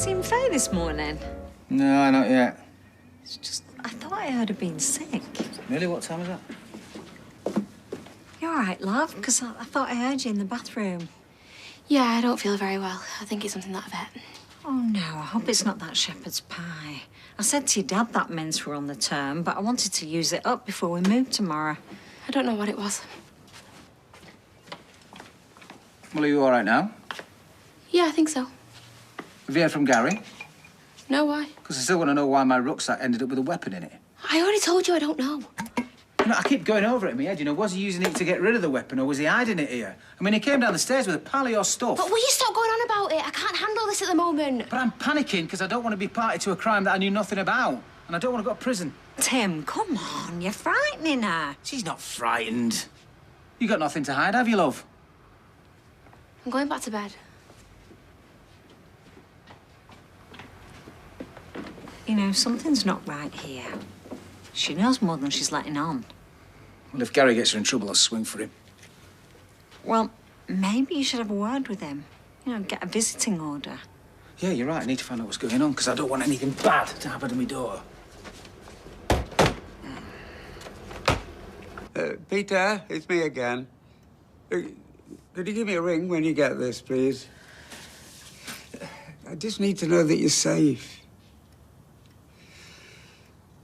seen Faye this morning? No, not yet. It's just, I thought I heard her being sick. Really? What time is that? You all right, love? Because I thought I heard you in the bathroom. Yeah, I don't feel very well. I think it's something that I've had. Oh, no, I hope it's not that shepherd's pie. I said to your dad that mince were on the term, but I wanted to use it up before we move tomorrow. I don't know what it was. Well, are you all right now? Yeah, I think so. Have you heard from Gary? No, why? Because I still want to know why my rucksack ended up with a weapon in it. I already told you I don't know. You know, I keep going over it in my head. You know, was he using it to get rid of the weapon or was he hiding it here? I mean, he came down the stairs with a pile of your stuff. But will you stop going on about it? I can't handle this at the moment. But I'm panicking because I don't want to be party to a crime that I knew nothing about. And I don't want to go to prison. Tim, come on, you're frightening her. She's not frightened. You got nothing to hide, have you, love? I'm going back to bed. You know, something's not right here. She knows more than she's letting on. Well, if Gary gets her in trouble, I'll swing for him. Well, maybe you should have a word with him. You know, get a visiting order. Yeah, you're right. I need to find out what's going on because I don't want anything bad to happen to my daughter. Peter, it's me again. Could you give me a ring when you get this, please? I just need to know that you're safe.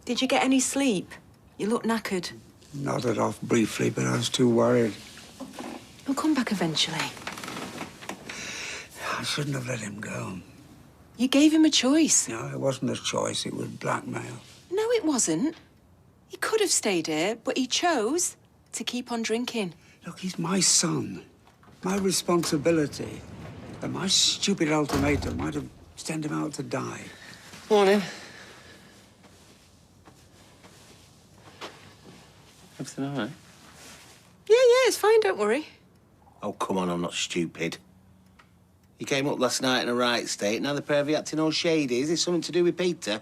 Did you get any sleep? You look knackered. Nodded off briefly, but I was too worried. He'll come back eventually. I shouldn't have let him go. You gave him a choice. No, it wasn't a choice. It was blackmail. No, it wasn't. He could have stayed here, but he chose to keep on drinking. Look, he's my son. My responsibility. And my stupid ultimatum might have sent him out to die. Morning. Everything all right? Yeah, it's fine, don't worry. Oh, come on, I'm not stupid. You came up last night in a right state, now the pair of you acting all shady. Is this something to do with Peter?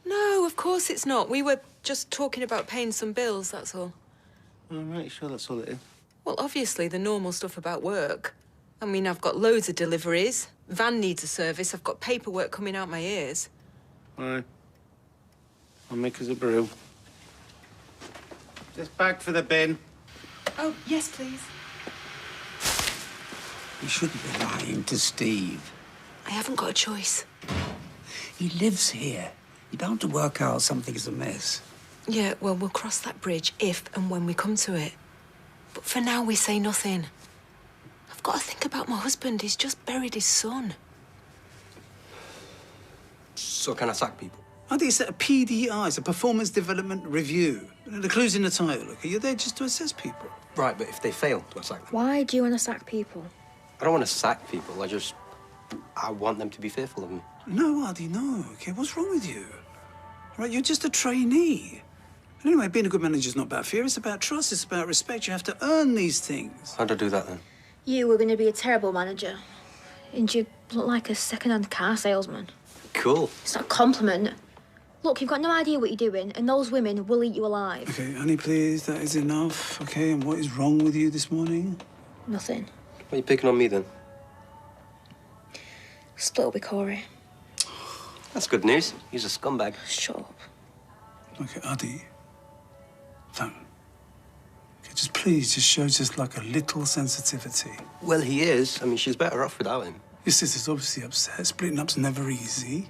No, of course it's not. We were just talking about paying some bills, that's all. All right, sure, that's all it is. Well, obviously, the normal stuff about work. I mean, I've got loads of deliveries. Van needs a service. I've got paperwork coming out my ears. All right. I'll make us a brew. This bag for the bin. Oh, yes, please. You shouldn't be lying to Steve. I haven't got a choice. He lives here. You're bound to work out something's amiss. Yeah, well, we'll cross that bridge if and when we come to it. But for now, we say nothing. I've got to think about my husband. He's just buried his son. So can I sack people? I think it's a PDR, it's a performance development review. The clue's in the title, okay? You're there just to assess people. Right, but if they fail, do I sack them? Why do you want to sack people? I don't want to sack people. I want them to be fearful of me. No, Ardy, no, okay? What's wrong with you? Right, you're just a trainee. And anyway, being a good manager's not about fear, it's about trust, it's about respect. You have to earn these things. How'd I do that, then? You were going to be a terrible manager. And you look like a second-hand car salesman. Cool. It's not a compliment. Look, you've got no idea what you're doing, and those women will eat you alive. Okay, honey, please, that is enough, okay? And what is wrong with you this morning? Nothing. Why are you picking on me, then? Split up with Corey. That's good news. He's a scumbag. Shut up. Okay, Ardy, don't. Okay, just please, just show just like a little sensitivity. Well, he is. I mean, she's better off without him. Your sister's obviously upset. Splitting up's never easy.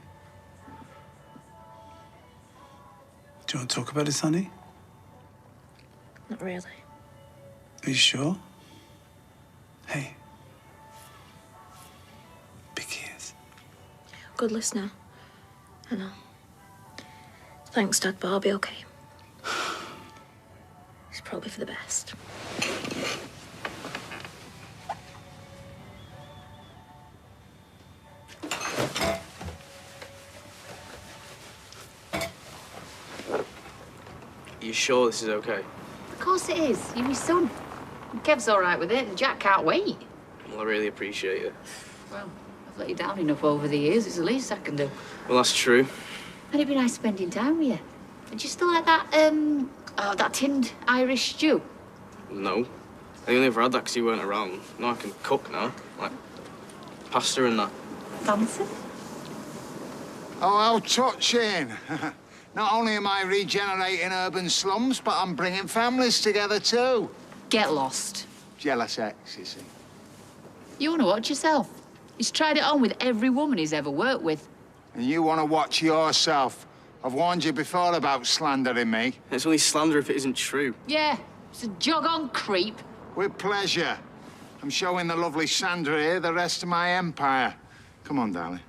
Do you want to talk about this, honey? Not really. Are you sure? Hey. Big ears. Good listener. I know. Thanks, Dad, but I'll be okay. It's probably for the best. Are you sure this is okay? Of course it is. You're my son. And Kev's all right with it, and Jack can't wait. Well, I really appreciate it. Well, I've let you down enough over the years. It's the least I can do. Well, that's true. And it'd be nice spending time with you. And you still like that, that tinned Irish stew? No. I only ever had that because you weren't around. Now I can cook now. Like pasta and that. Fancy? Oh, how touching. Not only am I regenerating urban slums, but I'm bringing families together too. Get lost. Jealous ex, you see. You want to watch yourself. He's tried it on with every woman he's ever worked with. And you want to watch yourself. I've warned you before about slandering me. It's only slander if it isn't true. Yeah, it's a jog-on creep. With pleasure. I'm showing the lovely Sandra here the rest of my empire. Come on, darling.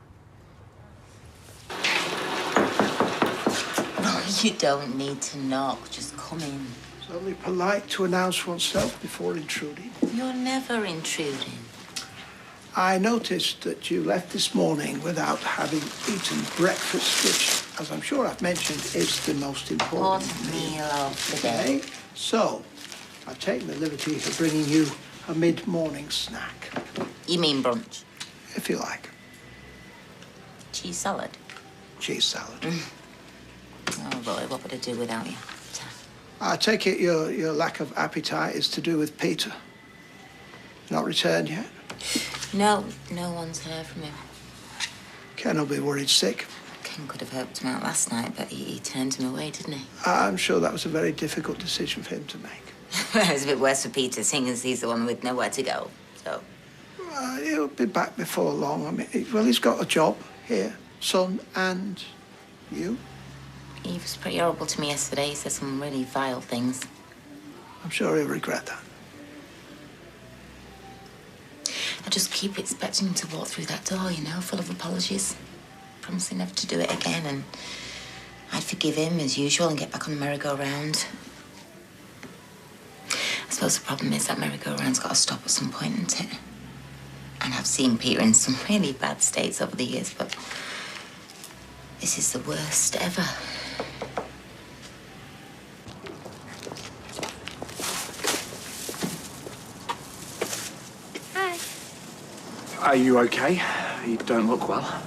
You don't need to knock. Just come in. It's only polite to announce oneself before intruding. You're never intruding. I noticed that you left this morning without having eaten breakfast, which, as I'm sure I've mentioned, is the most important meal of the day. So, I've taken the liberty of bringing you a mid-morning snack. You mean brunch? If you like. Cheese salad? Cheese salad. Oh, boy, what would I do without you? I take it your lack of appetite is to do with Peter. Not returned yet? No, no one's heard from him. Ken will be worried sick. Ken could have helped him out last night, but he turned him away, didn't he? I'm sure that was a very difficult decision for him to make. It was a bit worse for Peter, seeing as he's the one with nowhere to go, so... He'll be back before long. I mean, well, he's got a job here, son, and you. He was pretty horrible to me yesterday. He said some really vile things. I'm sure he'll regret that. I just keep expecting him to walk through that door, you know, full of apologies. Promising never to do it again, and I'd forgive him as usual and get back on the merry-go-round. I suppose the problem is that merry-go-round's got to stop at some point, isn't it? And I've seen Peter in some really bad states over the years, but this is the worst ever. Are you okay? You don't look well.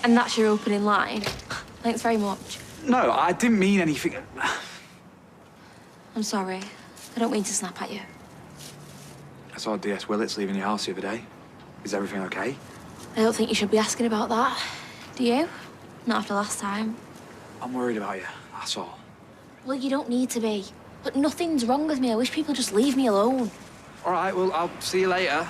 And that's your opening line. Thanks very much. No, I didn't mean anything. I'm sorry. I don't mean to snap at you. I saw DS Willits leaving your house the other day. Is everything okay? I don't think you should be asking about that. Do you? Not after last time. I'm worried about you, that's all. Well, you don't need to be. But nothing's wrong with me. I wish people just leave me alone. All right, well, I'll see you later.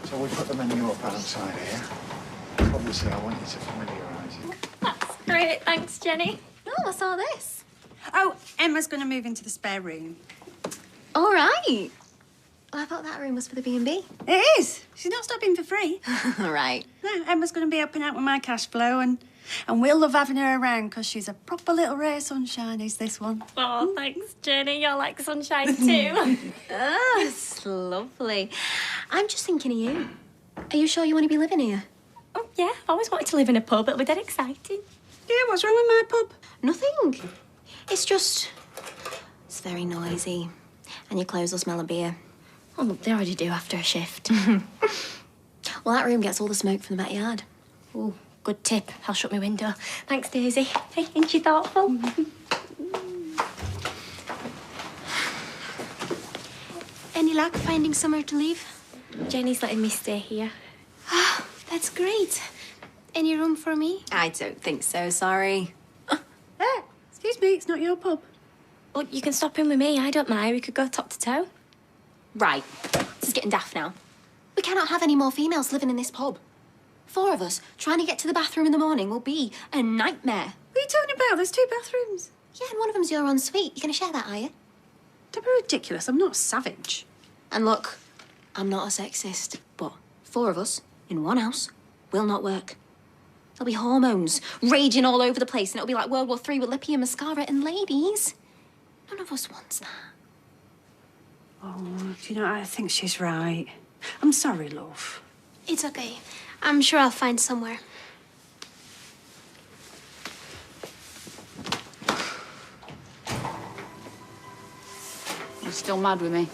So we put the menu up outside here. Obviously, I want you to familiarise you. That's great. Thanks, Jenny. Oh, what's all this? Oh, Emma's going to move into the spare room. All right. Well, I thought that room was for the B&B. It is. She's not stopping for free. All right. No, Emma's going to be helping out with my cash flow, and we'll love having her around because she's a proper little ray of sunshine, is this one. Oh, thanks, Jenny. You're like sunshine too. Oh, it's lovely. I'm just thinking of you. Are you sure you want to be living here? Oh, yeah. I've always wanted to live in a pub. It'll be dead exciting. Yeah, what's wrong with my pub? Nothing. It's just... it's very noisy. And your clothes will smell of beer. Oh, look, they already do after a shift. Well, that room gets all the smoke from the backyard. Oh, good tip. I'll shut my window. Thanks, Daisy. Hey, ain't you thoughtful? Any luck finding somewhere to live? Jenny's letting me stay here. Ah, that's great. Any room for me? I don't think so, sorry. Hey, excuse me, it's not your pub. Well, you can stop in with me. I don't mind. We could go top to toe. Right. This is getting daft now. We cannot have any more females living in this pub. 4 of us trying to get to the bathroom in the morning will be a nightmare. What are you talking about? There's 2 bathrooms. Yeah, and one of them's your ensuite. You're going to share that, are you? Don't be ridiculous. I'm not savage. And look, I'm not a sexist, but 4 of us in one house will not work. There'll be hormones raging all over the place, and it'll be like World War III with lippy and mascara. And ladies, none of us wants that. Oh, do you know, I think she's right. I'm sorry, love. It's okay. I'm sure I'll find somewhere. You're still mad with me?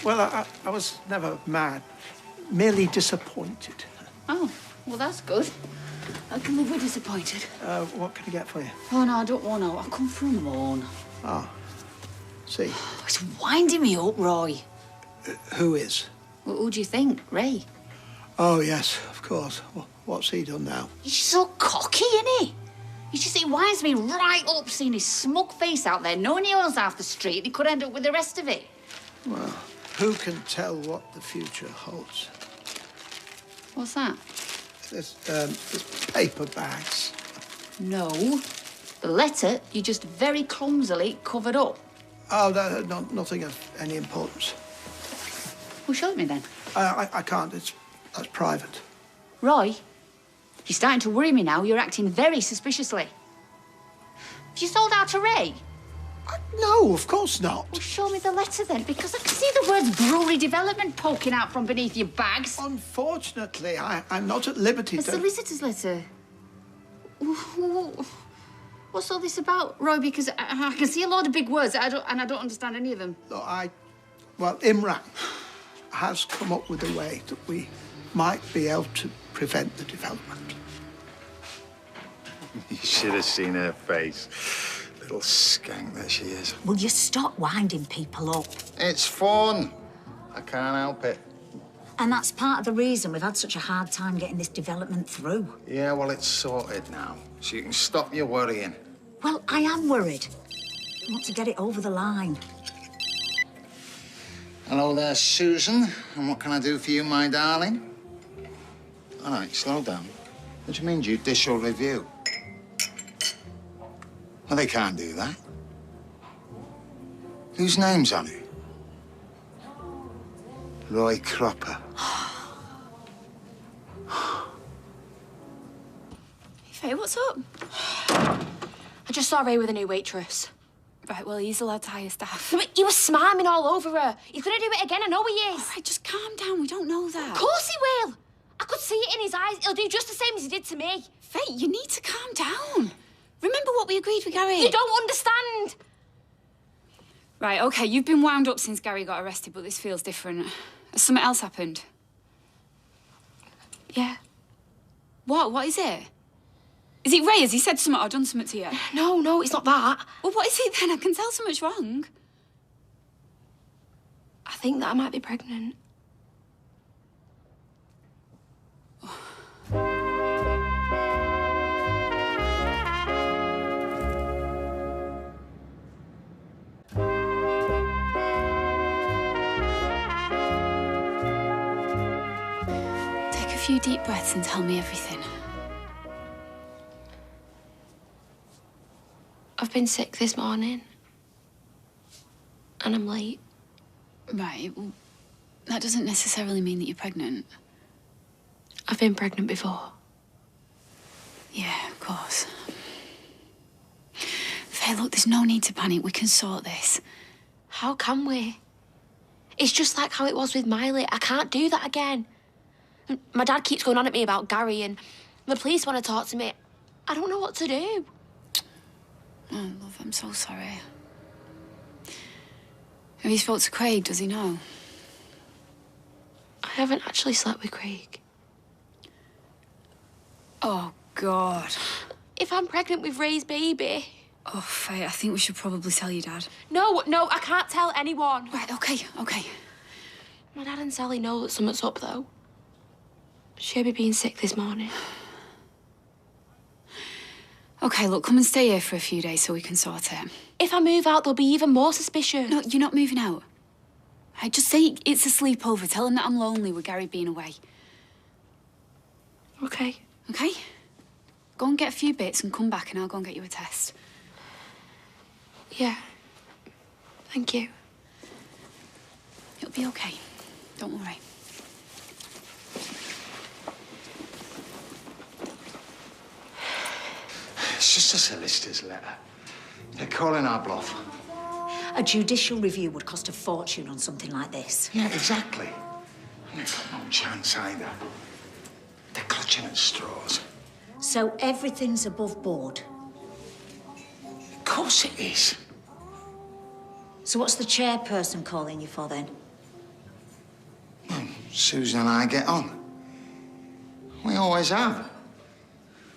Well, I was never mad, merely disappointed. Oh, well, that's good. I can live with disappointed. What can I get for you? Oh, no, I don't want to. I've come from home. Oh, see. It's winding me up, Roy. Who is? Well, who do you think? Ray? Oh, yes, of course. What's he done now? He's so cocky, isn't he? He winds me right up seeing his smug face out there, knowing he owns half the street. He could end up with the rest of it. Well, who can tell what the future holds? What's that? There's paper bags. No. The letter you just very clumsily covered up. Oh, nothing of any importance. Well, show it me then. I can't. That's private. Roy, you're starting to worry me now. You're acting very suspiciously. Have you sold out to Ray? No, of course not. Well, show me the letter then, because I can see the words brewery development poking out from beneath your bags. Unfortunately, I'm not at liberty A to... solicitor's letter. What's all this about, Roy? Because I can see a lot of big words, and I don't understand any of them. Look, well, Imran has come up with a way that we might be able to prevent the development. You should have seen her face. Little skank that she is. Will you stop winding people up? It's fun. I can't help it. And that's part of the reason we've had such a hard time getting this development through. Yeah, well, it's sorted now, so you can stop your worrying. Well, I am worried. I want to get it over the line. Hello there, Susan. And what can I do for you, my darling? All right, slow down. What do you mean, judicial review? Well, they can't do that. Whose name's on it? Roy Cropper. Faye, what's up? I just saw Ray with a new waitress. Right, well, he's allowed to hire staff. No, but he was smarming all over her. He's gonna do it again, I know he is. All right, just calm down. We don't know that. Of course he will. I could see it in his eyes. He'll do just the same as he did to me. Faye, you need to calm down. Remember what we agreed with Gary? You don't understand. Right, OK, you've been wound up since Gary got arrested, but this feels different. Has something else happened? Yeah. What? What is it? Is it Ray? Has he said something or done something to you? No, it's not that. Well, what is it then? I can tell something's wrong. I think that I might be pregnant. Take a few deep breaths and tell me everything. I've been sick this morning. And I'm late. Right, well, that doesn't necessarily mean that you're pregnant. I've been pregnant before. Yeah, of course. Faye, look, there's no need to panic. We can sort this. How can we? It's just like how it was with Miley. I can't do that again. My dad keeps going on at me about Gary and the police want to talk to me. I don't know what to do. Oh, love, I'm so sorry. Have you spoke to Craig? Does he know? I haven't actually slept with Craig. Oh, God. If I'm pregnant with Ray's baby... Oh, Faye, I think we should probably tell your dad. No, I can't tell anyone. Right, OK. My dad and Sally know that something's up, though. She'll be being sick this morning. OK, look, come and stay here for a few days so we can sort it. If I move out, they'll be even more suspicious. No, you're not moving out. Hey, just say it's a sleepover. Tell him that I'm lonely with Gary being away. OK. OK? Go and get a few bits and come back and I'll go and get you a test. Yeah. Thank you. It'll be OK. Don't worry. It's just a solicitor's letter. They're calling our bluff. A judicial review would cost a fortune on something like this. Yeah, exactly. And they've got no chance either. They're clutching at straws. So everything's above board. Of course it is. So what's the chairperson calling you for then? Well, Susan and I get on. We always have.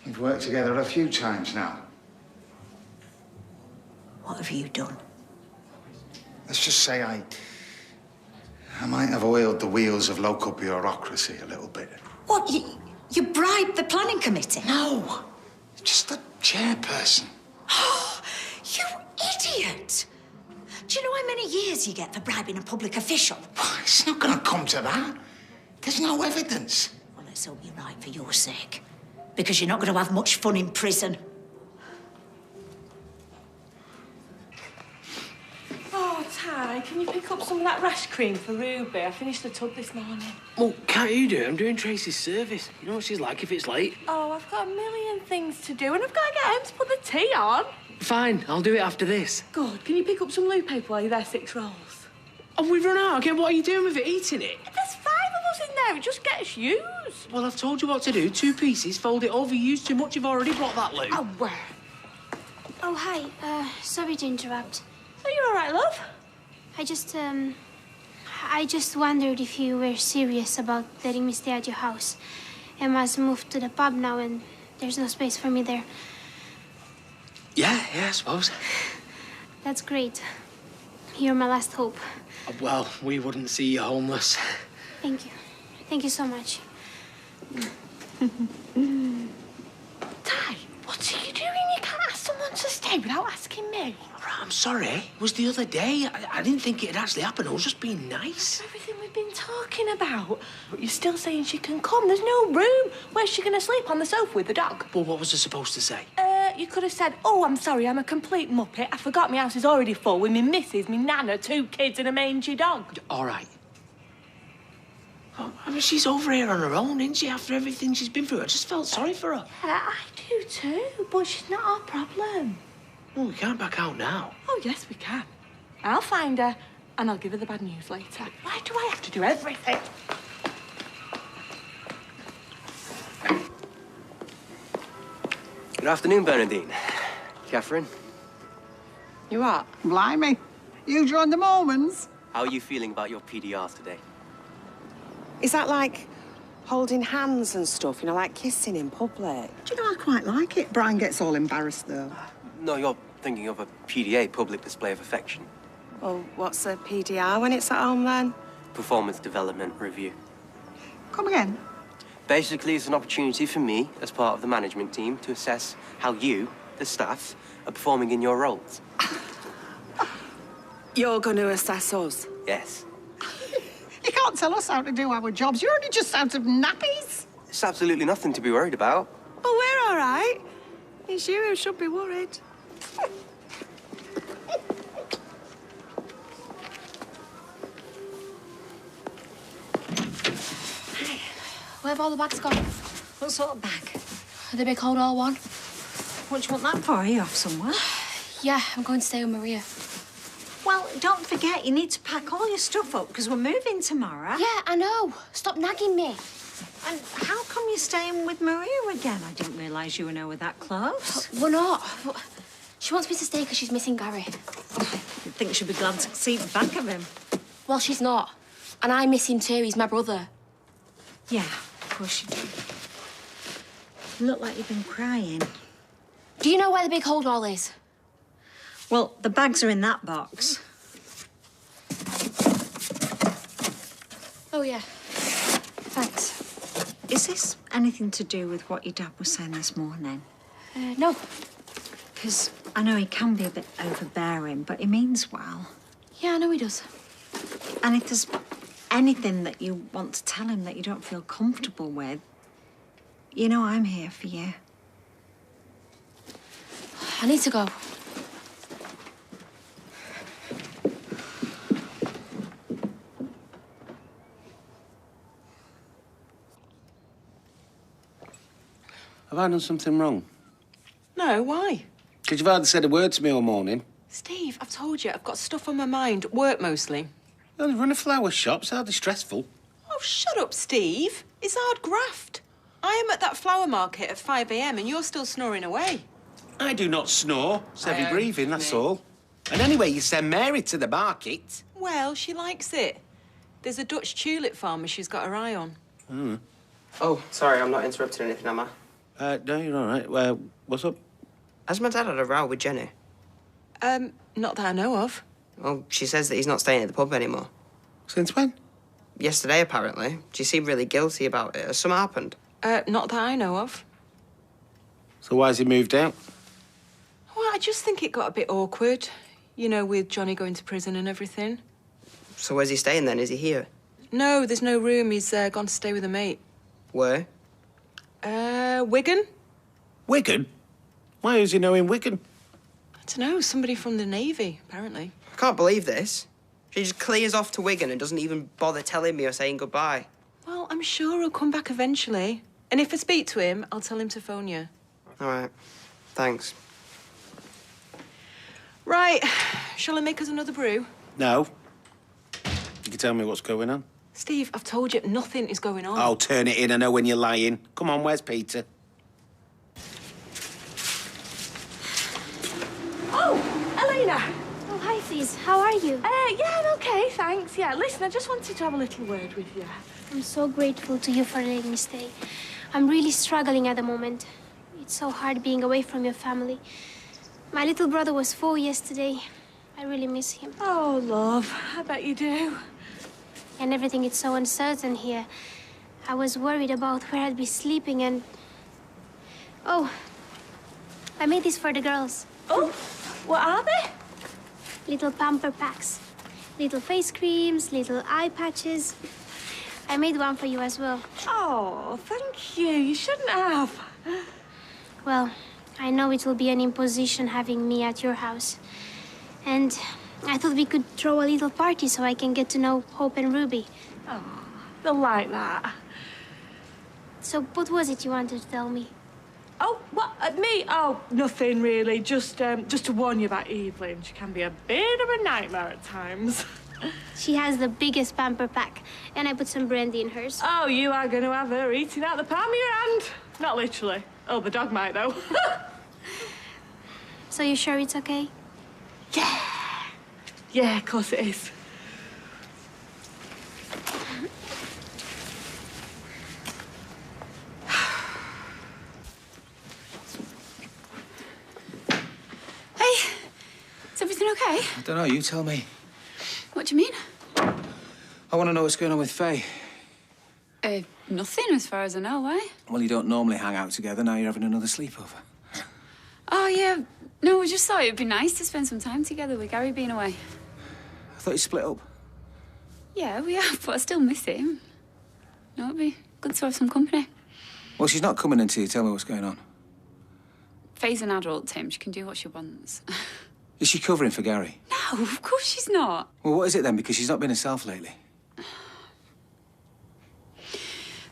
We've worked together a few times now. What have you done? Let's just say I might have oiled the wheels of local bureaucracy a little bit. What, you bribed the planning committee? No, just the chairperson. You idiot! Do you know how many years you get for bribing a public official? It's not going to come to that. There's no evidence. Well, let's hope you're right for your sake. Because you're not going to have much fun in prison. Oh, Ty, can you pick up some of that rash cream for Ruby? I finished the tub this morning. Well, can't you do it? I'm doing Tracy's service. You know what she's like if it's late. Oh, I've got a million things to do, and I've got to get home to put the tea on. Fine, I'll do it after this. Good. Can you pick up some loo paper while you're there, 6 rolls? Oh, we've run out again. What are you doing with it? Eating it? There's 5 of us in there. It just gets used. Well, I've told you what to do. 2 pieces, fold it over. You used too much. You've already brought that loo. Oh, where? Oh, hi. Sorry to interrupt. Are you all right, love? I just wondered if you were serious about letting me stay at your house. Emma's moved to the pub now, and there's no space for me there. Yeah, I suppose. That's great. You're my last hope. Well, we wouldn't see you homeless. Thank you. Thank you so much. Ty, what are you doing? You can't ask someone to stay without asking me. I'm sorry. It was the other day. I didn't think it'd actually happen. I was just being nice. Everything we've been talking about. But you're still saying she can come. There's no room. Where's she going to sleep? On the sofa with the dog? Well, what was I supposed to say? You could have said, oh, I'm sorry, I'm a complete muppet. I forgot my house is already full with me missus, me nana, 2 kids and a mangy dog. All right. Oh, I mean, she's over here on her own, isn't she, after everything she's been through? I just felt sorry for her. Yeah, I do too, but she's not our problem. Well, we can't back out now. Oh, yes, we can. I'll find her, and I'll give her the bad news later. Why do I have to do everything? Good afternoon, Bernadine. Catherine. You what? Blimey. You joined the Mormons? How are you feeling about your PDRs today? Is that like holding hands and stuff, you know, like kissing in public? Do you know, I quite like it. Brian gets all embarrassed, though. No, you're thinking of a PDA, public display of affection. Well, what's a PDR when it's at home, then? Performance Development Review. Come again. Basically, it's an opportunity for me, as part of the management team, to assess how you, the staff, are performing in your roles. You're going to assess us? Yes. You can't tell us how to do our jobs. You're only just out of nappies. It's absolutely nothing to be worried about. Oh, we're all right. It's you who should be worried. Where have all the bags gone? What sort of bag? The big hold all one. What do you want that for? Are you off somewhere? Yeah, I'm going to stay with Maria. Well, don't forget, you need to pack all your stuff up because we're moving tomorrow. Yeah, I know. Stop nagging me. And how come you're staying with Maria again? I didn't realise you and her were that close. We're not. She wants me to stay because she's missing Gary. You'd think she'd be glad to see the back of him. Well, she's not. And I miss him too. He's my brother. Yeah, of course you do. You look like you've been crying. Do you know where the big hold all is? Well, the bags are in that box. Oh, yeah. Thanks. Is this anything to do with what your dad was saying this morning? No. Because I know he can be a bit overbearing, but he means well. Yeah, I know he does. And if there's anything that you want to tell him that you don't feel comfortable with, you know I'm here for you. I need to go. Have I done something wrong? No, why? Because you've hardly said a word to me all morning. Steve, I've told you, I've got stuff on my mind. Work mostly. You only run a flower shop. It's hardly stressful. Oh, shut up, Steve. It's hard graft. I am at that flower market at 5 a.m. and you're still snoring away. I do not snore. It's heavy breathing, that's all. And anyway, you send Mary to the market. Well, she likes it. There's a Dutch tulip farmer she's got her eye on. Hmm. Oh, sorry, I'm not interrupting anything, am I? No, you're all right. What's up? Has my dad had a row with Jenny? Not that I know of. Well, she says that he's not staying at the pub anymore. Since when? Yesterday, apparently. She seemed really guilty about it. Has something happened? Not that I know of. So why's he moved out? Well, I just think it got a bit awkward. You know, with Johnny going to prison and everything. So where's he staying then? Is he here? No, there's no room. He's gone to stay with a mate. Where? Wigan? Wigan? Why is he knowing Wigan? I don't know, somebody from the Navy, apparently. I can't believe this. She just clears off to Wigan and doesn't even bother telling me or saying goodbye. Well, I'm sure he'll come back eventually. And if I speak to him, I'll tell him to phone you. All right. Thanks. Right. Shall I make us another brew? No. You can tell me what's going on. Steve, I've told you, nothing is going on. Oh, turn it in. I know when you're lying. Come on, where's Peter? Oh, Elena! Oh, hi, Fizz. How are you? Yeah, I'm okay, thanks. Yeah, listen, I just wanted to have a little word with you. I'm so grateful to you for letting me stay. I'm really struggling at the moment. It's so hard being away from your family. My little brother was 4 yesterday. I really miss him. Oh, love, I bet you do. And everything is so uncertain here. I was worried about where I'd be sleeping and... Oh, I made this for the girls. Oh, what are they? Little pamper packs. Little face creams, little eye patches. I made one for you as well. Oh, thank you. You shouldn't have. Well, I know it will be an imposition having me at your house. And I thought we could throw a little party so I can get to know Hope and Ruby. Oh, they'll like that. So what was it you wanted to tell me? Oh, what? Me? Oh, nothing really. Just to warn you about Evelyn. She can be a bit of a nightmare at times. She has the biggest pamper pack, and I put some brandy in hers. Oh, you are going to have her eating out the palm of your hand. Not literally. Oh, the dog might, though. So you sure it's okay? Yeah. Yeah, of course it is. Hey, is everything okay? I don't know, you tell me. What do you mean? I want to know what's going on with Faye. Nothing as far as I know, why? Well, you don't normally hang out together, now you're having another sleepover. Oh, yeah. No, we just thought it'd be nice to spend some time together with Gary being away. I thought you split up. Yeah, we have, but I still miss him. No, it'd be good to have some company. Well, she's not coming until you tell me what's going on. Faye's an adult, Tim. She can do what she wants. Is she covering for Gary? No, of course she's not. Well, what is it then? Because she's not been herself lately.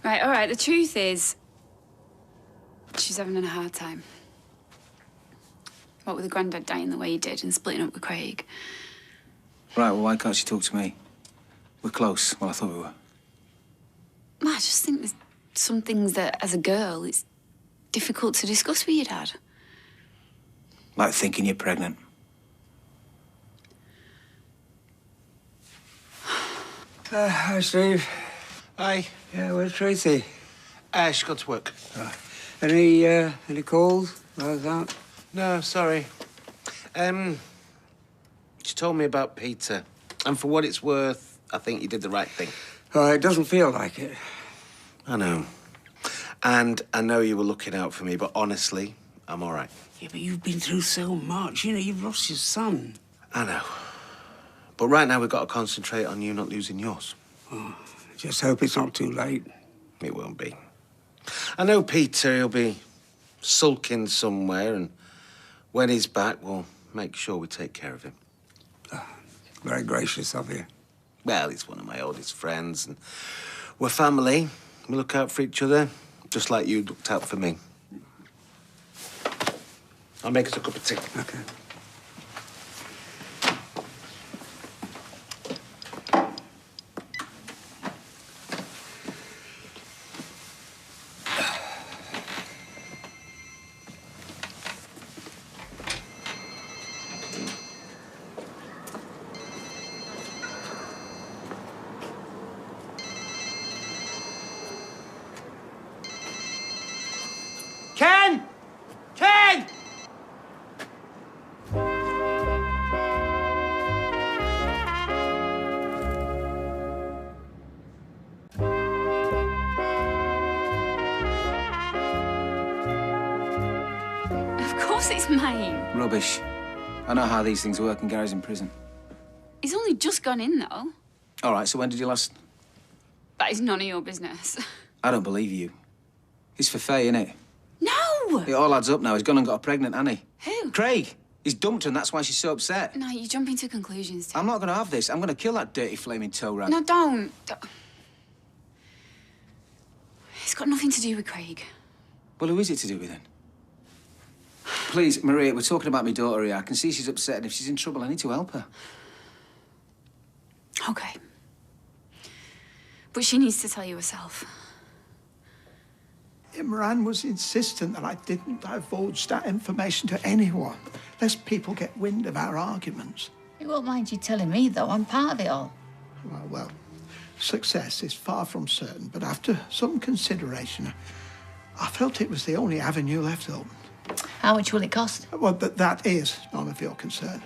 Right, all right, the truth is, she's having a hard time. What with the granddad dying the way he did and splitting up with Craig. Right, well, why can't she talk to me? We're close. Well, I thought we were. Well, I just think there's some things that, as a girl, it's difficult to discuss with your dad. Like thinking you're pregnant. Hi, Steve. Hi. Yeah, where's Tracy? She's gone to work. Any calls like that? No, sorry. She told me about Peter. And for what it's worth, I think you did the right thing. Oh, it doesn't feel like it. I know. And I know you were looking out for me, but honestly, I'm all right. Yeah, but you've been through so much. You know, you've lost your son. I know. But right now, we've got to concentrate on you not losing yours. Oh, just hope it's not too late. It won't be. I know Peter, he'll be sulking somewhere, and when he's back, we'll make sure we take care of him. Very gracious of you. Well, he's one of my oldest friends, and we're family. We look out for each other, just like you looked out for me. I'll make us a cup of tea. Okay. Ken! Ken! course it's mine. Rubbish. I know how these things work, and Gary's in prison. He's only just gone in, though. All right, so when did you last... That is none of your business. I don't believe you. It's for Faye, innit? No! It all adds up now. He's gone and got her pregnant, hasn't he? Who? Craig. He's dumped her, and that's why she's so upset. No, you're jumping to conclusions, Tim. I'm not going to have this. I'm going to kill that dirty flaming toe rag. No, don't. It's got nothing to do with Craig. Well, who is it to do with then? Please, Maria, we're talking about my daughter here. I can see she's upset, and if she's in trouble, I need to help her. Okay. But she needs to tell you herself. Imran was insistent that I didn't divulge that information to anyone, lest people get wind of our arguments. He won't mind you telling me, though. I'm part of it all. Well, success is far from certain, but after some consideration, I felt it was the only avenue left open. How much will it cost? Well, that is none of your concern.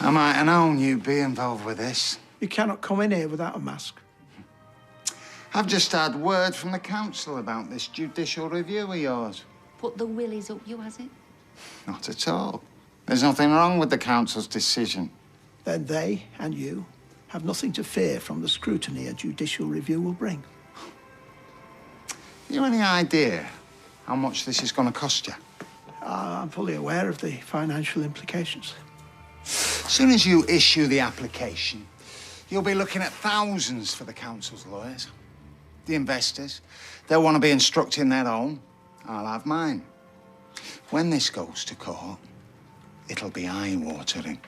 I might have known you'd be involved with this. You cannot come in here without a mask. I've just had word from the council about this judicial review of yours. Put the willies up you, has it? Not at all. There's nothing wrong with the council's decision. Then they and you have nothing to fear from the scrutiny a judicial review will bring. You any idea how much this is going to cost you? I'm fully aware of the financial implications. As soon as you issue the application, you'll be looking at thousands for the council's lawyers. The investors, they'll want to be instructing their own. I'll have mine. When this goes to court, it'll be eye-watering.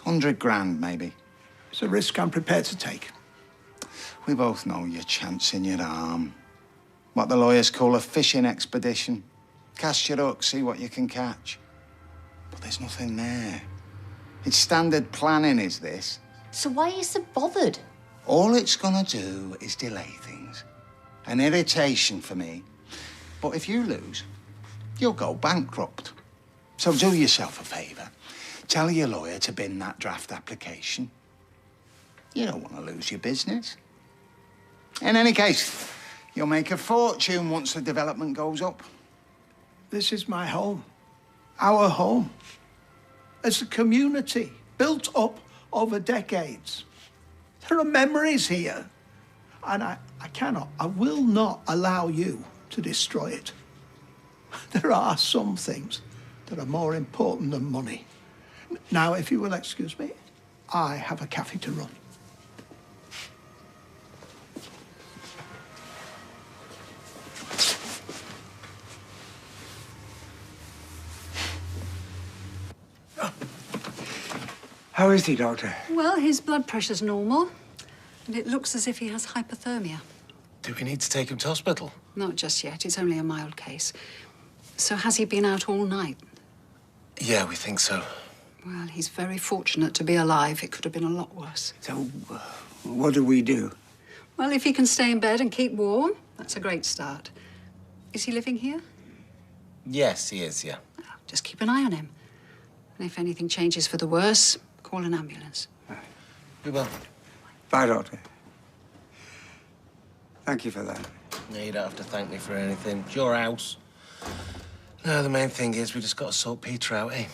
100 grand, maybe. It's a risk I'm prepared to take. We both know you're chancing your arm. What the lawyers call a fishing expedition. Cast your hook, see what you can catch. But there's nothing there. It's standard planning, is this. So why are you so bothered? All it's gonna do is delay things. An irritation for me. But if you lose, you'll go bankrupt. So do yourself a favour. Tell your lawyer to bin that draft application. You don't want to lose your business. In any case, you'll make a fortune once the development goes up. This is my home. Our home. As a community, built up over decades. There are memories here. And I will not allow you to destroy it. There are some things that are more important than money. Now, if you will excuse me, I have a cafe to run. How is he, Doctor? Well, his blood pressure's normal, and it looks as if he has hypothermia. Do we need to take him to hospital? Not just yet. It's only a mild case. So has he been out all night? Yeah, we think so. Well, he's very fortunate to be alive. It could have been a lot worse. So, what do we do? Well, if he can stay in bed and keep warm, that's a great start. Is he living here? Yes, he is, yeah. Just keep an eye on him. And if anything changes for the worse, call an ambulance. We will. Bye, Doctor. Thank you for that. No, you don't have to thank me for anything. It's your house. No, the main thing is we just got to sort Peter out, eh?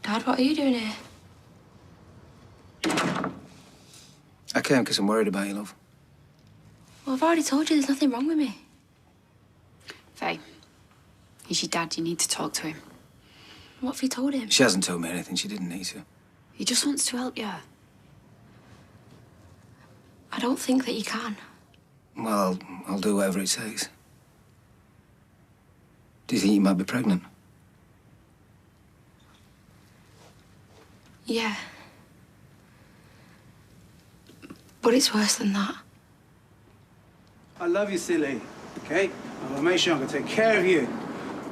Dad, what are you doing here? I came because I'm worried about you, love. Well, I've already told you there's nothing wrong with me. Faye, he's your dad. You need to talk to him. What have you told him? She hasn't told me anything. She didn't need to. He just wants to help you. I don't think that you can. Well, I'll do whatever it takes. Do you think you might be pregnant? Yeah. But it's worse than that. I love you, silly. Okay? I'll make sure I'm gonna take care of you.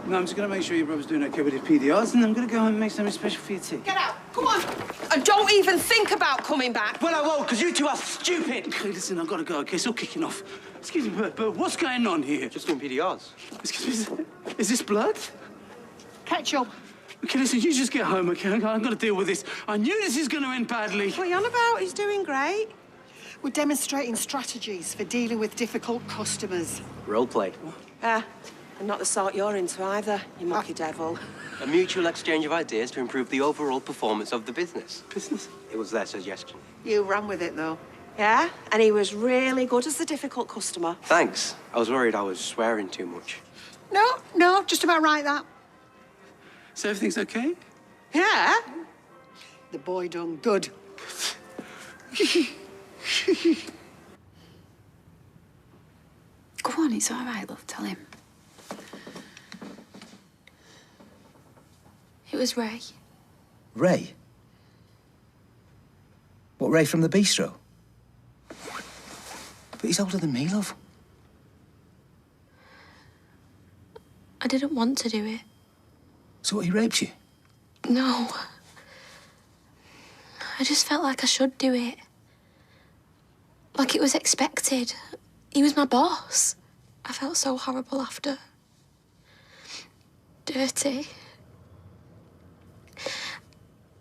No, I'm just gonna make sure your brother's doing okay with his PDRs, and I'm gonna go home and make something special for you too. Get out! Come on! And don't even think about coming back. Well, I won't, because you two are stupid. Okay, listen, I've got to go, okay? It's all kicking off. Excuse me, but what's going on here? Just doing PDRs. Excuse me, is this blood? Ketchup. Okay, listen, you just get home, okay? I've got to deal with this. I knew this is going to end badly. What are you on about? He's doing great. We're demonstrating strategies for dealing with difficult customers. Role play. And not the sort you're into either, you mucky devil. A mutual exchange of ideas to improve the overall performance of the business. Business? It was their suggestion. You ran with it, though. Yeah? And he was really good as the difficult customer. Thanks. I was worried I was swearing too much. No, just about right, that. So everything's okay? Yeah. The boy done good. Go on, it's all right, love. Tell him. It was Ray. Ray? What, Ray from the bistro? But he's older than me, love. I didn't want to do it. So what, he raped you? No. I just felt like I should do it. Like it was expected. He was my boss. I felt so horrible after. Dirty.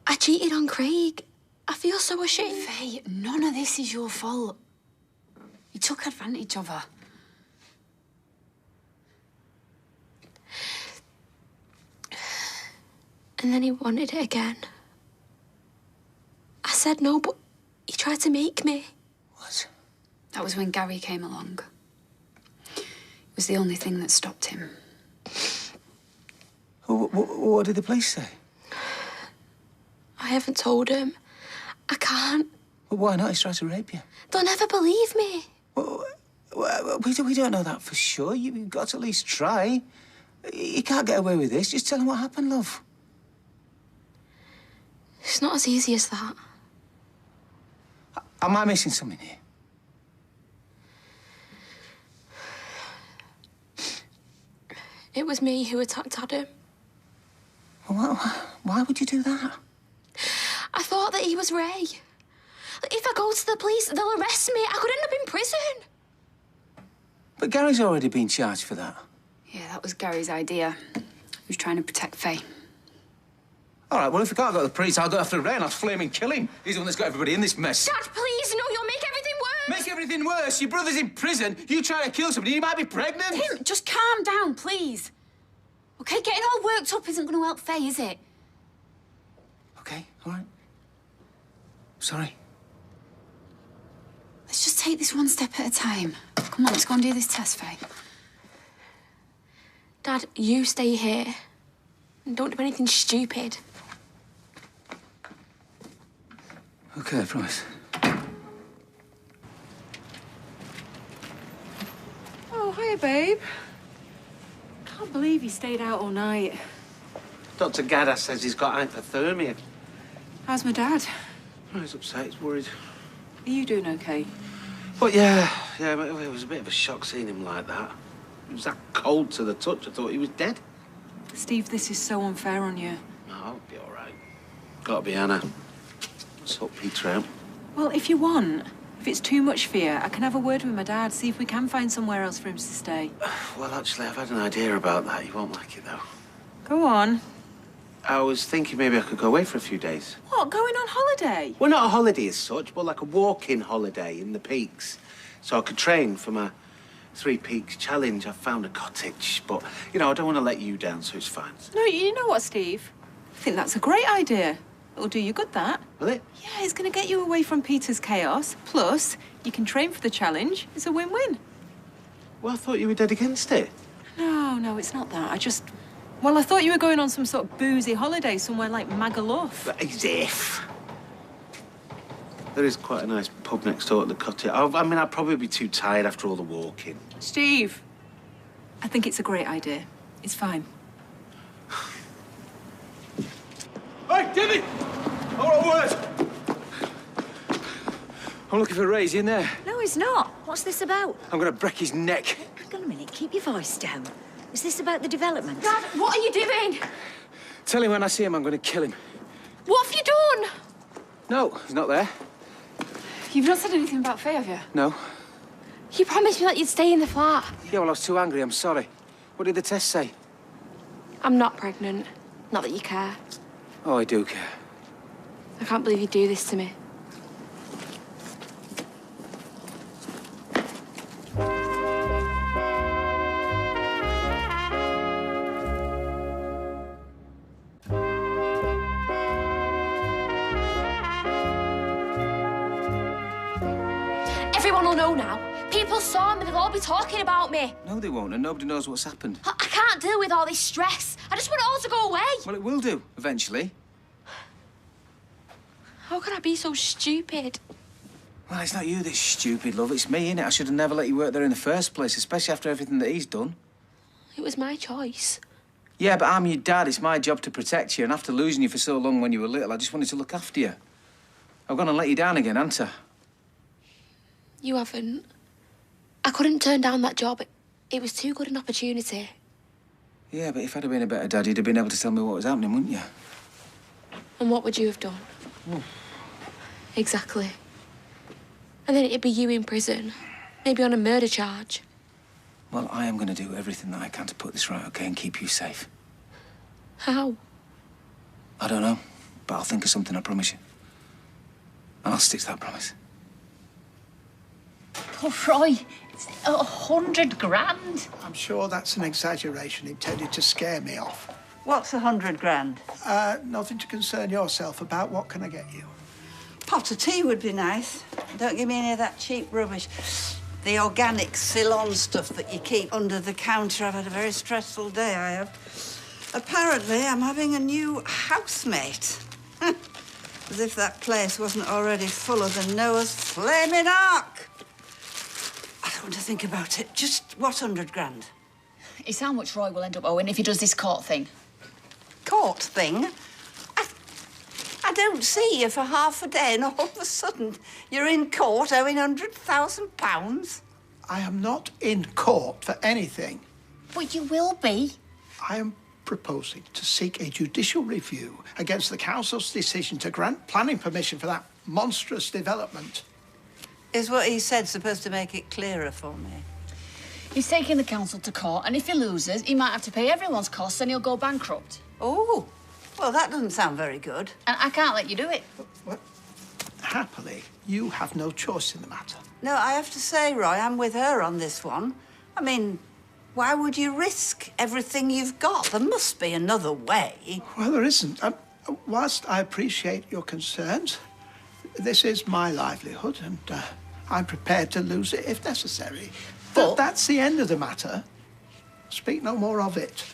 I cheated on Craig. I feel so ashamed. Faye, none of this is your fault. You took advantage of her. And then he wanted it again. I said no, but he tried to make me. What? That was when Gary came along. It was the only thing that stopped him. What did the police say? I haven't told him. I can't. Well, why not? He's tried to rape you. They'll never believe me. We don't know that for sure. You've got to at least try. You can't get away with this. Just tell him what happened, love. It's not as easy as that. Am I missing something here? It was me who attacked Adam. Why would you do that? I thought that he was Ray. If I go to the police, they'll arrest me. I could end up in prison. But Gary's already been charged for that. Yeah, that was Gary's idea. He was trying to protect Faye. All right, well, if we can't go to the police, I'll go after Ray and I'll flaming kill him. He's the one that's got everybody in this mess. Dad, please, no, you'll make everything worse. Make everything worse? Your brother's in prison. You try to kill somebody, you might be pregnant. Tim, just calm down, please. OK, getting all worked up isn't going to help Faye, is it? OK, all right. Sorry. Let's just take this one step at a time. Come on, let's go and do this test, Faye. Dad, you stay here. And don't do anything stupid. OK, I promise. Oh, hiya, babe. Can't believe he stayed out all night. Dr. Gaddis says he's got hypothermia. How's my dad? Oh, he's upset, he's worried. Are you doing OK? But yeah, it was a bit of a shock seeing him like that. He was that cold to the touch, I thought he was dead. Steve, this is so unfair on you. No, I'll be all right. Gotta be Anna. Let's sort Peter out. Well, if you want, if it's too much fear, I can have a word with my dad, see if we can find somewhere else for him to stay. Well, actually, I've had an idea about that. You won't like it, though. Go on. I was thinking maybe I could go away for a few days. What, going on holiday? Well, not a holiday as such, but like a walk-in holiday in the Peaks. So I could train for my 3 Peaks challenge. I've found a cottage, but, you know, I don't want to let you down, so it's fine. No, you know what, Steve? I think that's a great idea. It'll do you good, that. Will it? Yeah, it's going to get you away from Peter's chaos. Plus, you can train for the challenge. It's a win-win. Well, I thought you were dead against it. No, it's not that. Well, I thought you were going on some sort of boozy holiday somewhere like Magaluf. As if. There is quite a nice pub next door at the cottage. I mean, I'd probably be too tired after all the walking. Steve, I think it's a great idea. It's fine. Hey, Timmy! Hold on, word! I'm looking for Ray. Is he in there? No, he's not. What's this about? I'm going to break his neck. Hang on a minute. Keep your voice down. Is this about the development? Dad, what are you doing? Tell him when I see him, I'm going to kill him. What have you done? No, he's not there. You've not said anything about Faye, have you? No. You promised me that you'd stay in the flat. Yeah, well, I was too angry. I'm sorry. What did the test say? I'm not pregnant. Not that you care. Oh, I do care. I can't believe you'd do this to me. Everyone will know now. People saw me, they'll all be talking about me. No, they won't, and nobody knows what's happened. I can't deal with all this stress. I just want it all to go away. Well, it will do, eventually. How could I be so stupid? Well, it's not you that's stupid, love. It's me, innit? I should have never let you work there in the first place, especially after everything that he's done. It was my choice. Yeah, but I'm your dad. It's my job to protect you, and after losing you for so long when you were little, I just wanted to look after you. I've gone and let you down again, haven't I? You haven't. I couldn't turn down that job. It was too good an opportunity. Yeah, but if I'd have been a better dad, you'd have been able to tell me what was happening, wouldn't you? And what would you have done? Exactly. And then it'd be you in prison, maybe on a murder charge. Well, I am going to do everything that I can to put this right, OK, and keep you safe. How? I don't know, but I'll think of something, I promise you. And I'll stick to that promise. Oh, Roy, it's 100 grand. I'm sure that's an exaggeration intended to scare me off. What's 100 grand? Nothing to concern yourself about. What can I get you? Pot of tea would be nice. Don't give me any of that cheap rubbish. The organic Ceylon stuff that you keep under the counter. I've had a very stressful day, I have. Apparently, I'm having a new housemate. As if that place wasn't already fuller than Noah's flaming ark. I don't want to think about it. Just what 100 grand? It's how much Roy will end up owing if he does this court thing. Court thing? I don't see you for half a day and all of a sudden you're in court owing £100,000. I am not in court for anything. But you will be. I am proposing to seek a judicial review against the council's decision to grant planning permission for that monstrous development. Is what he said supposed to make it clearer for me? He's taking the council to court, and if he loses, he might have to pay everyone's costs and he'll go bankrupt. Oh, well, that doesn't sound very good. And I can't let you do it. What? Happily, you have no choice in the matter. No, I have to say, Roy, I'm with her on this one. I mean, why would you risk everything you've got? There must be another way. Well, there isn't. Whilst I appreciate your concerns, this is my livelihood, and I'm prepared to lose it if necessary. But that's the end of the matter. Speak no more of it.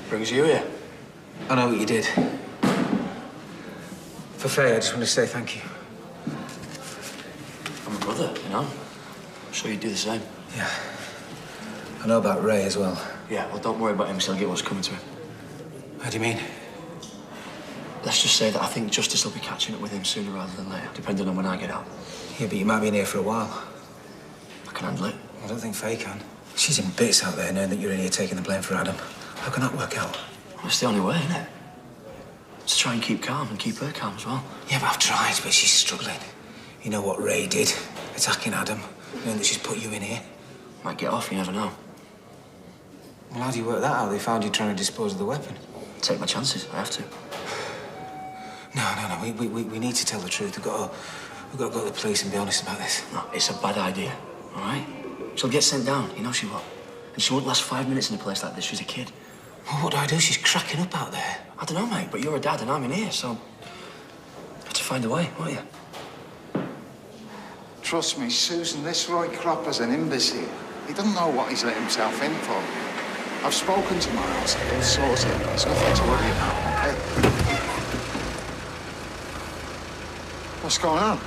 Brings you here. I know what you did. For Faye, I just want to say thank you. I'm a brother, you know. I'm sure you'd do the same. Yeah. I know about Ray as well. Yeah, well, don't worry about him till I get what's coming to him. How do you mean? Let's just say that I think justice will be catching up with him sooner rather than later, depending on when I get out. Yeah, but you might be in here for a while. I can handle it. I don't think Faye can. She's in bits out there knowing that you're in here taking the blame for Adam. How can that work out? Well, it's the only way, isn't it? To try and keep calm and keep her calm as well. Yeah, but I've tried, but she's struggling. You know what Ray did? Attacking Adam, knowing that she's put you in here. Might get off, you never know. Well, how do you work that out? They found you trying to dispose of the weapon. Take my chances, I have to. No. We need to tell the truth. We've got to go to the police and be honest about this. No, it's a bad idea, all right? She'll get sent down, you know she will. And she won't last 5 minutes in a place like this. She's a kid. Well, what do? She's cracking up out there. I don't know, mate, but you're a dad and I'm in here, so... You have to find a way, won't you? Trust me, Susan, this Roy Cropper's an imbecile. He doesn't know what he's let himself in for. I've spoken to Miles. He'll sort it. There's nothing to worry about, okay? What's going on?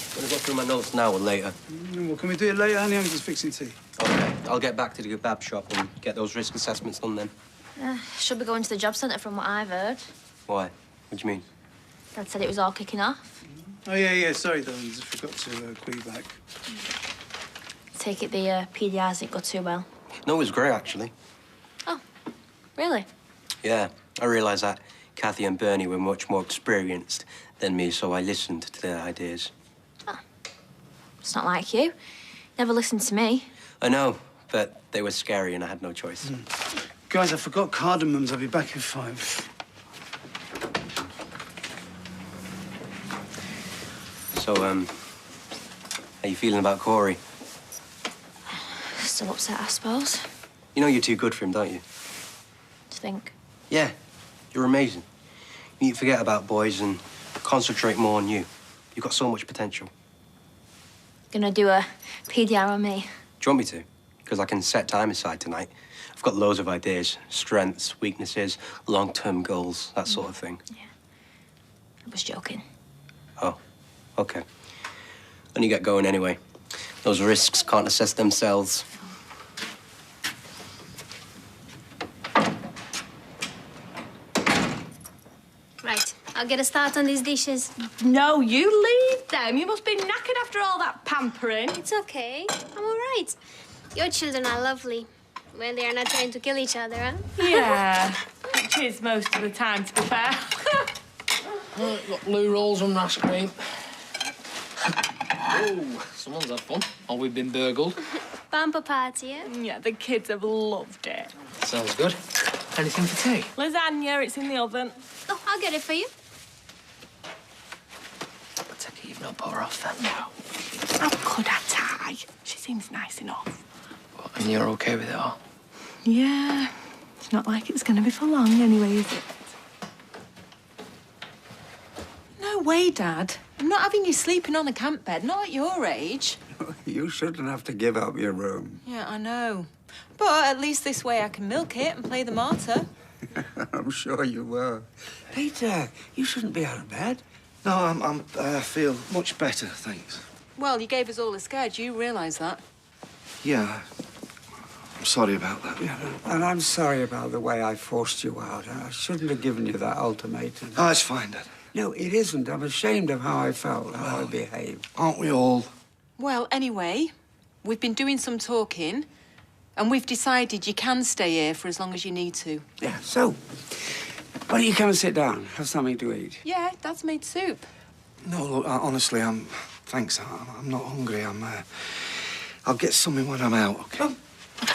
I'm gonna go through my notes now or later. Well, can we do it later, honey? I'm just fixing tea. Okay, I'll get back to the kebab shop and get those risk assessments done then. Should be going to the job centre from what I've heard. Why? What do you mean? Dad said it was all kicking off. Oh, yeah, sorry, darling. Just forgot to call you back. Take it the PDRs didn't go too well. No, it was great, actually. Oh, really? Yeah, I realised that Kathy and Bernie were much more experienced than me, so I listened to their ideas. It's not like you. Never listened to me. I know, but they were scary and I had no choice. Guys, I forgot cardamoms. I'll be back in 5. So, how you feeling about Corey? Still upset, I suppose. You know you're too good for him, don't you? Do you think? Yeah, you're amazing. You need to forget about boys and concentrate more on you. You've got so much potential. Gonna do a PDR on me? Do you want me to? Because I can set time aside tonight. I've got loads of ideas, strengths, weaknesses, long-term goals, that sort of thing. Yeah. I was joking. Oh, okay. Then you get going anyway. Those risks can't assess themselves. Right, I'll get a start on these dishes. No, you leave them. You must be knackered after all that pampering. It's okay. I'm all right. Your children are lovely. When they are not trying to kill each other, huh? Yeah, which is most of the time, to be fair. Got blue rolls and rash cream. Oh, someone's had fun. Or we've been burgled. Bumper party, yeah? Yeah, the kids have loved it. Sounds good. Anything for tea? Lasagna, it's in the oven. Oh, I'll get it for you. I take it you've not put her off then? No. How could I, Ty? She seems nice enough. And you're okay with it all? Yeah. It's not like it's going to be for long anyway, is it? No way, Dad. I'm not having you sleeping on a camp bed, not at your age. You shouldn't have to give up your room. Yeah, I know. But at least this way I can milk it and play the martyr. I'm sure you will. Peter, you shouldn't be out of bed. No, I feel much better, thanks. Well, you gave us all a scare. Do you realise that? Yeah, I'm sorry about that. Yeah, and I'm sorry about the way I forced you out. I shouldn't have given you that ultimatum. Oh, it's fine, Dad. No, it isn't. I'm ashamed of how I felt, how I behaved. Aren't we all? Well, anyway, we've been doing some talking, and we've decided you can stay here for as long as you need to. Yeah, so, why don't you come and sit down, have something to eat? Yeah, Dad's made soup. No, look, honestly, thanks, I'm not hungry. I'll get something when I'm out, OK? Oh,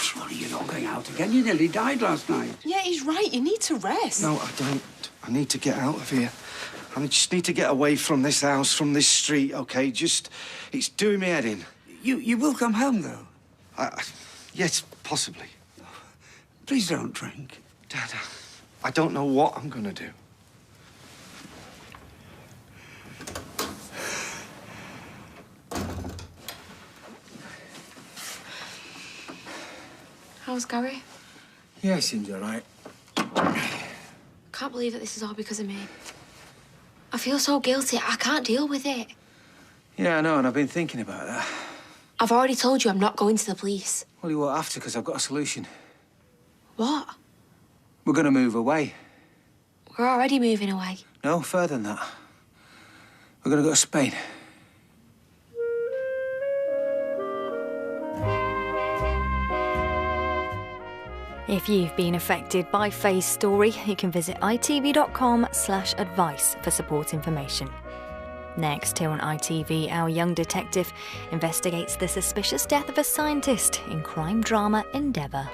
surely you're not going out again. You nearly died last night. Yeah, he's right. You need to rest. No, I don't. I need to get out of here. I just need to get away from this house, from this street, OK? It's doing me head in. You will come home, though? Yes, possibly. Please don't drink. Dad, I don't know what I'm going to do. How's Gary? Yeah, he seems all right. I can't believe that this is all because of me. I feel so guilty. I can't deal with it. Yeah, I know, and I've been thinking about that. I've already told you I'm not going to the police. Well, you won't have to, because I've got a solution. What? We're going to move away. We're already moving away. No, further than that. We're going to go to Spain. If you've been affected by Faye's story, you can visit itv.com/advice for support information. Next, here on ITV, our young detective investigates the suspicious death of a scientist in crime drama Endeavour.